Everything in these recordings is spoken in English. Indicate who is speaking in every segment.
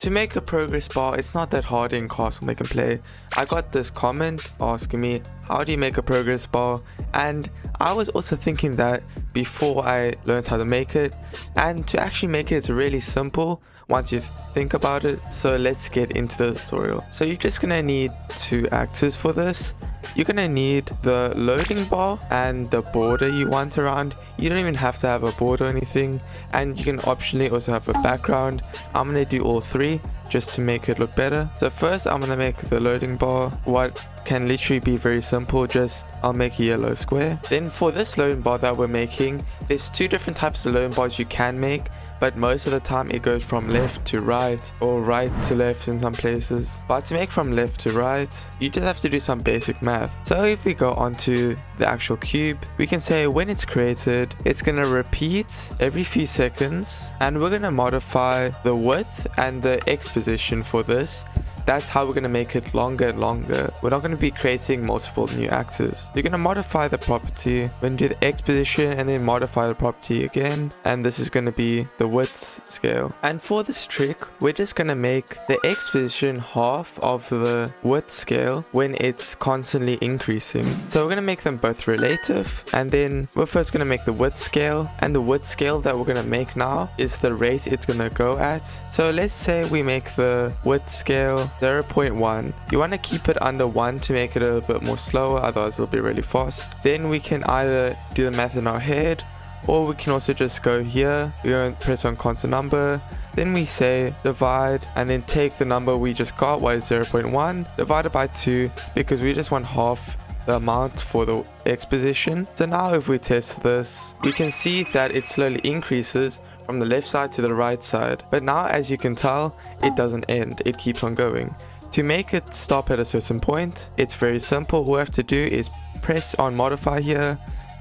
Speaker 1: To make a progress bar, it's not that hard in Castle Make and Play. I got this comment asking me, how do you make a progress bar? And I was also thinking that before I learned how to make it. And to actually make it, it's really simple once you think about it. So let's get into the tutorial. So you're just gonna need 2 actors for this. You're gonna need the loading bar and the border you want around. You don't even have to have a border or anything, and you can optionally also have a background. I'm gonna do all 3 just to make it look better. So first I'm gonna make the loading bar. What can literally be very simple, just I'll make a yellow square. Then for this loading bar that we're making, there's 2 different types of loading bars you can make, but most of the time it goes from left to right or right to left in some places. But to make from left to right, you just have to do some basic math. So if we go onto the actual cube, we can say when it's created, it's gonna repeat every few seconds, and we're gonna modify the width and the X position for this. That's how we're going to make it longer and longer. We're not going to be creating multiple new actors. You're going to modify the property, then do the X position and then modify the property again. And this is going to be the width scale. And for this trick, we're just going to make the X position half of the width scale when it's constantly increasing. So we're going to make them both relative. And then we're first going to make the width scale. And the width scale that we're going to make now is the rate it's going to go at. So let's say we make the width scale 0.1. You want to keep it under 1 to make it a little bit more slower, otherwise it'll be really fast. Then we can either do the math in our head, or we can also just go here, we go and press on constant number, then we say divide, and then take the number we just got, y is 0.1, divided by 2, because we just want half the amount for the X position. So now if we test this, we can see that it slowly increases from the left side to the right side. But now, as you can tell, it doesn't end, it keeps on going. To make it stop at a certain point, it's very simple. All we have to do is press on modify here,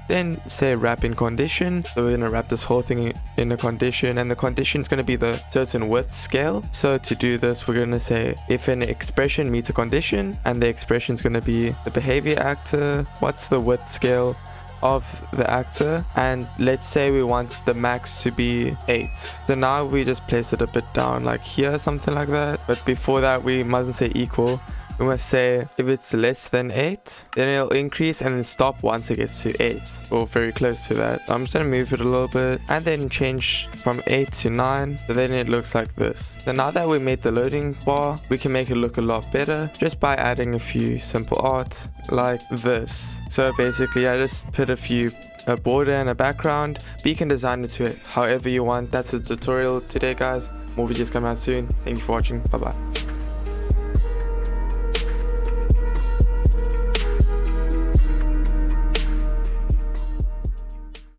Speaker 1: then say wrap in condition. So we're going to wrap this whole thing in a condition, and the condition is going to be the certain width scale. So to do this, we're going to say if an expression meets a condition, and the expression is going to be the behavior actor, what's the width scale of the actor, and let's say we want the max to be 8. So now we just place it a bit down like here, something like that. But before that, we mustn't say equal. We must say if it's less than 8, then it'll increase and then stop once it gets to 8, or very close to that. I'm just going to move it a little bit and then change from 8 to 9, so then it looks like this. So now that we made the loading bar, we can make it look a lot better just by adding a few simple art like this. So basically I just put a border and a background, but you can design it to it however you want. That's the tutorial today, guys. More videos come out soon. Thank you for watching. Bye bye.